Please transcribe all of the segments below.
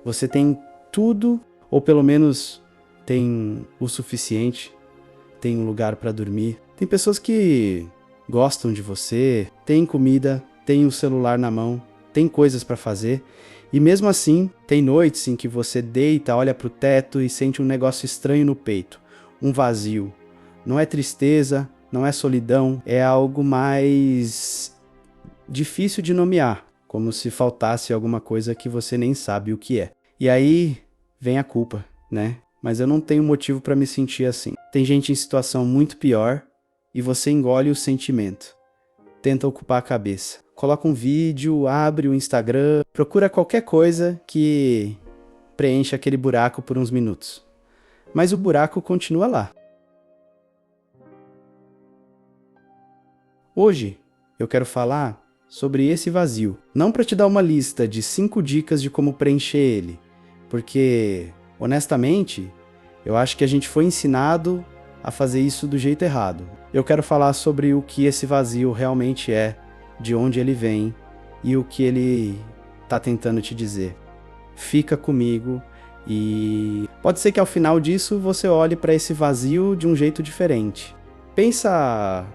Você tem tudo, ou pelo menos tem o suficiente, tem um lugar para dormir. Tem pessoas que gostam de você, tem comida, tem o celular na mão, tem coisas para fazer. E mesmo assim, tem noites em que você deita, olha para o teto e sente um negócio estranho no peito, um vazio. Não é tristeza, não é solidão, é algo mais difícil de nomear, como se faltasse alguma coisa que você nem sabe o que é. E aí vem a culpa, né? Mas eu não tenho motivo para me sentir assim. Tem gente em situação muito pior e você engole o sentimento. Tenta ocupar a cabeça. Coloca um vídeo, abre o Instagram, procura qualquer coisa que preencha aquele buraco por uns minutos. Mas o buraco continua lá. Hoje eu quero falar sobre esse vazio. Não para te dar uma lista de 5 dicas de como preencher ele, porque, honestamente, eu acho que a gente foi ensinado a fazer isso do jeito errado. Eu quero falar sobre o que esse vazio realmente é, de onde ele vem e o que ele está tentando te dizer. Fica comigo e pode ser que ao final disso você olhe para esse vazio de um jeito diferente. Pensa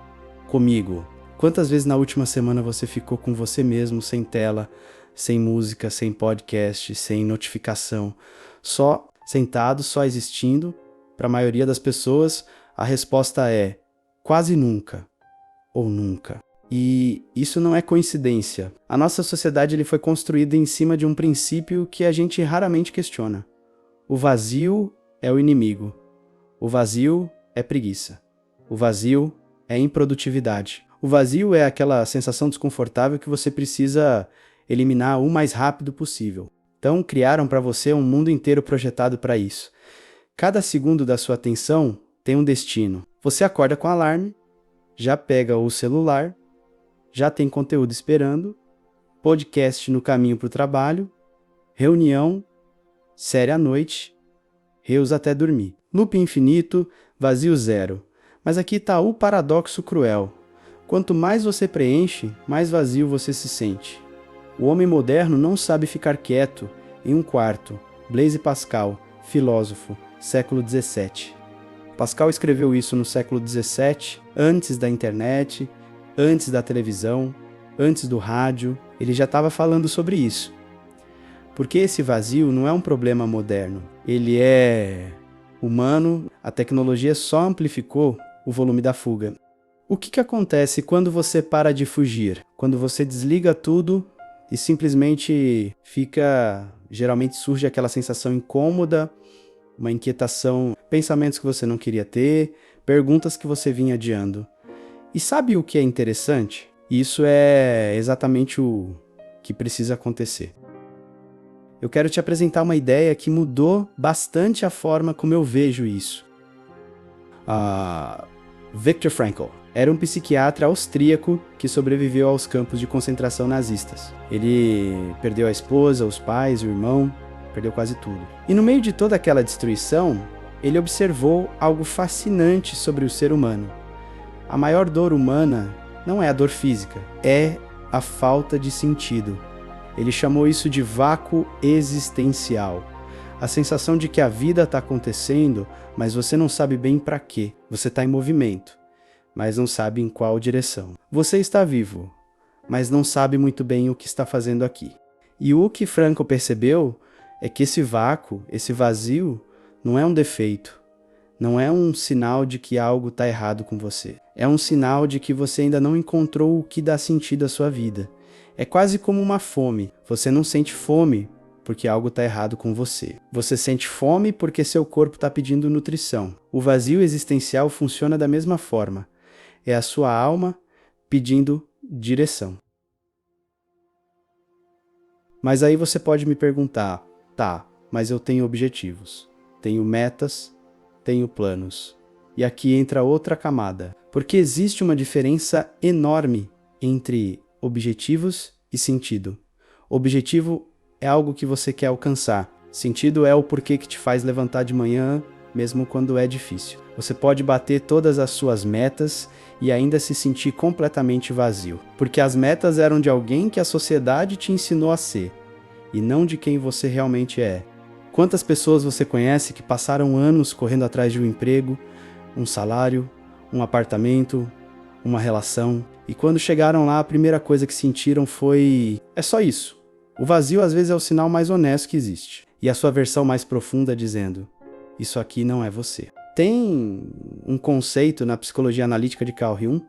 comigo, quantas vezes na última semana você ficou com você mesmo, sem tela, sem música, sem podcast, sem notificação, só sentado, só existindo? Para a maioria das pessoas, a resposta é quase nunca ou nunca. E isso não é coincidência. A nossa sociedade ele foi construída em cima de um princípio que a gente raramente questiona. O vazio é o inimigo. O vazio é preguiça. O vazio é improdutividade. O vazio é aquela sensação desconfortável que você precisa eliminar o mais rápido possível. Então criaram para você um mundo inteiro projetado para isso. Cada segundo da sua atenção tem um destino. Você acorda com alarme, já pega o celular, já tem conteúdo esperando, podcast no caminho para o trabalho, reunião, série à noite, reus até dormir. Loop infinito, vazio zero. Mas aqui está o paradoxo cruel. Quanto mais você preenche, mais vazio você se sente. O homem moderno não sabe ficar quieto em um quarto. Blaise Pascal, filósofo, século XVII. Pascal escreveu isso no século XVII, antes da internet, antes da televisão, antes do rádio. Ele já estava falando sobre isso. Porque esse vazio não é um problema moderno. Ele é humano, a tecnologia só amplificou o volume da fuga. O que acontece quando você para de fugir? Quando você desliga tudo e simplesmente geralmente surge aquela sensação incômoda, uma inquietação, pensamentos que você não queria ter, perguntas que você vinha adiando. E sabe o que é interessante? Isso é exatamente o que precisa acontecer. Eu quero te apresentar uma ideia que mudou bastante a forma como eu vejo isso. Viktor Frankl era um psiquiatra austríaco que sobreviveu aos campos de concentração nazistas. Ele perdeu a esposa, os pais, o irmão, perdeu quase tudo. E no meio de toda aquela destruição, ele observou algo fascinante sobre o ser humano. A maior dor humana não é a dor física, é a falta de sentido. Ele chamou isso de vácuo existencial. A sensação de que a vida está acontecendo, mas você não sabe bem para quê. Você está em movimento, mas não sabe em qual direção. Você está vivo, mas não sabe muito bem o que está fazendo aqui. E o que Frankl percebeu é que esse vácuo, esse vazio, não é um defeito. Não é um sinal de que algo está errado com você. É um sinal de que você ainda não encontrou o que dá sentido à sua vida. É quase como uma fome. Você não sente fome porque algo está errado com você. Você sente fome porque seu corpo está pedindo nutrição. O vazio existencial funciona da mesma forma. É a sua alma pedindo direção. Mas aí você pode me perguntar, tá, mas eu tenho objetivos, tenho metas, tenho planos. E aqui entra outra camada, porque existe uma diferença enorme entre objetivos e sentido. Objetivo é algo que você quer alcançar. Sentido é o porquê que te faz levantar de manhã, mesmo quando é difícil. Você pode bater todas as suas metas e ainda se sentir completamente vazio, porque as metas eram de alguém que a sociedade te ensinou a ser. e não de quem você realmente é. Quantas pessoas você conhece que passaram anos correndo atrás de um emprego, um salário, um apartamento, uma relação, e quando chegaram lá a primeira coisa que sentiram foi: é só isso. O vazio às vezes é o sinal mais honesto que existe, e a sua versão mais profunda dizendo: isso aqui não é você. Tem um conceito na psicologia analítica de Carl Jung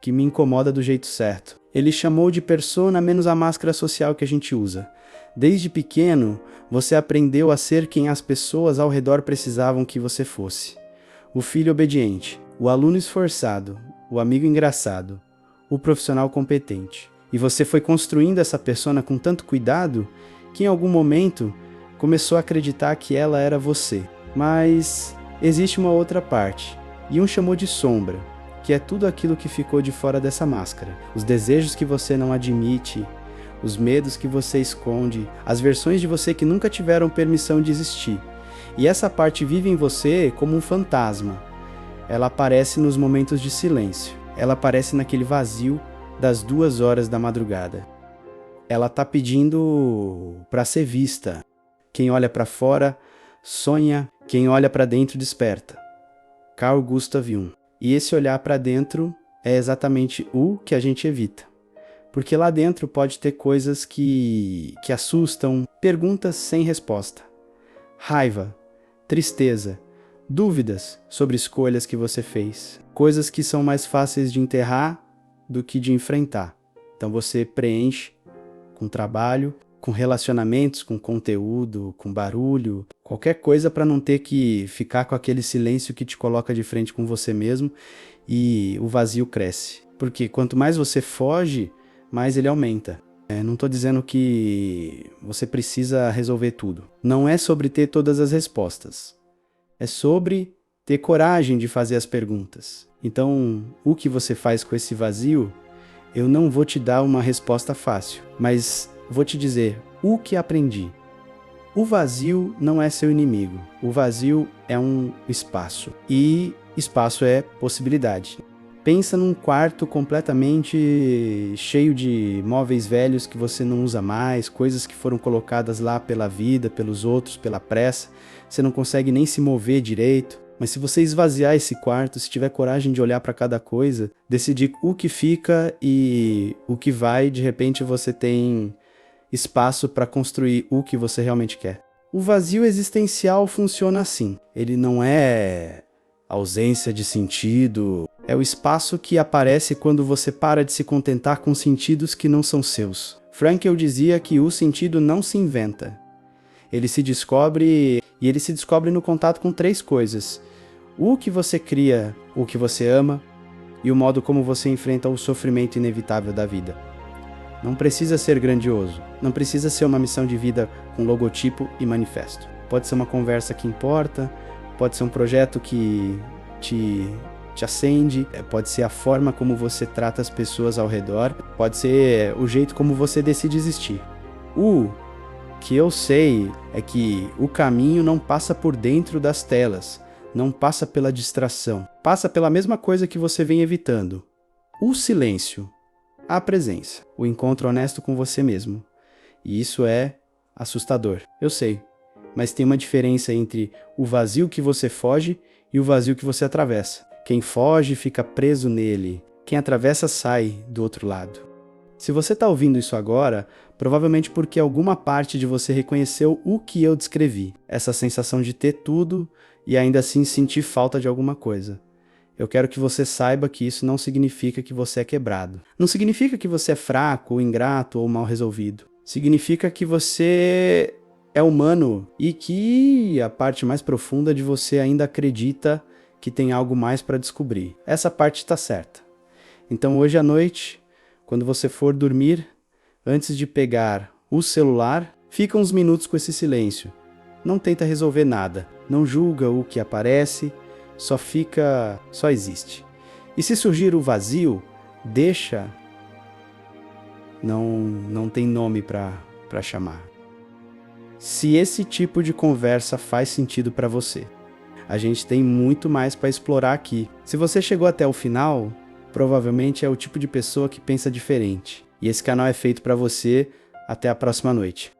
que me incomoda do jeito certo. Ele chamou de persona menos a máscara social que a gente usa. Desde pequeno, você aprendeu a ser quem as pessoas ao redor precisavam que você fosse. O filho obediente, o aluno esforçado, o amigo engraçado, o profissional competente. E você foi construindo essa persona com tanto cuidado que em algum momento começou a acreditar que ela era você. Mas existe uma outra parte, e chamou de sombra, que é tudo aquilo que ficou de fora dessa máscara. Os desejos que você não admite, os medos que você esconde, as versões de você que nunca tiveram permissão de existir. E essa parte vive em você como um fantasma. Ela aparece nos momentos de silêncio. Ela aparece naquele vazio das 2 horas da madrugada. Ela está pedindo para ser vista. Quem olha para fora sonha, quem olha para dentro desperta. Carl Gustav Jung. E esse olhar para dentro é exatamente o que a gente evita. Porque lá dentro pode ter coisas que assustam, perguntas sem resposta, raiva, tristeza, dúvidas sobre escolhas que você fez, coisas que são mais fáceis de enterrar do que de enfrentar. Então você preenche com trabalho, com relacionamentos, com conteúdo, com barulho, qualquer coisa para não ter que ficar com aquele silêncio que te coloca de frente com você mesmo, e o vazio cresce. Porque quanto mais você foge, mais ele aumenta. Não estou dizendo que você precisa resolver tudo. Não é sobre ter todas as respostas. É sobre ter coragem de fazer as perguntas. Então, o que você faz com esse vazio, eu não vou te dar uma resposta fácil, mas vou te dizer o que aprendi. O vazio não é seu inimigo. O vazio é um espaço. E espaço é possibilidade. Pensa num quarto completamente cheio de móveis velhos que você não usa mais, coisas que foram colocadas lá pela vida, pelos outros, pela pressa. Você não consegue nem se mover direito. Mas se você esvaziar esse quarto, se tiver coragem de olhar para cada coisa, decidir o que fica e o que vai, de repente você tem espaço para construir o que você realmente quer. O vazio existencial funciona assim. Ele não é ausência de sentido. É o espaço que aparece quando você para de se contentar com sentidos que não são seus. Frankl dizia que o sentido não se inventa. Ele se descobre, e ele se descobre no contato com 3 coisas: o que você cria, o que você ama, e o modo como você enfrenta o sofrimento inevitável da vida. Não precisa ser grandioso, não precisa ser uma missão de vida com logotipo e manifesto. Pode ser uma conversa que importa, pode ser um projeto que te acende, pode ser a forma como você trata as pessoas ao redor, pode ser o jeito como você decide existir. O que eu sei é que o caminho não passa por dentro das telas, não passa pela distração, passa pela mesma coisa que você vem evitando: o silêncio, a presença, o encontro honesto com você mesmo. E isso é assustador, eu sei, mas tem uma diferença entre o vazio que você foge e o vazio que você atravessa. Quem foge fica preso nele, quem atravessa sai do outro lado. Se você está ouvindo isso agora, provavelmente porque alguma parte de você reconheceu o que eu descrevi, essa sensação de ter tudo e ainda assim sentir falta de alguma coisa. Eu quero que você saiba que isso não significa que você é quebrado. Não significa que você é fraco, ou ingrato ou mal resolvido. Significa que você é humano e que a parte mais profunda de você ainda acredita que tem algo mais para descobrir. Essa parte está certa. Então hoje à noite, quando você for dormir, antes de pegar o celular, fica uns minutos com esse silêncio. Não tenta resolver nada. Não julga o que aparece. Só existe. E se surgir o vazio, deixa. Não tem nome para chamar. Se esse tipo de conversa faz sentido para você, a gente tem muito mais para explorar aqui. Se você chegou até o final, provavelmente é o tipo de pessoa que pensa diferente. E esse canal é feito para você. Até a próxima noite.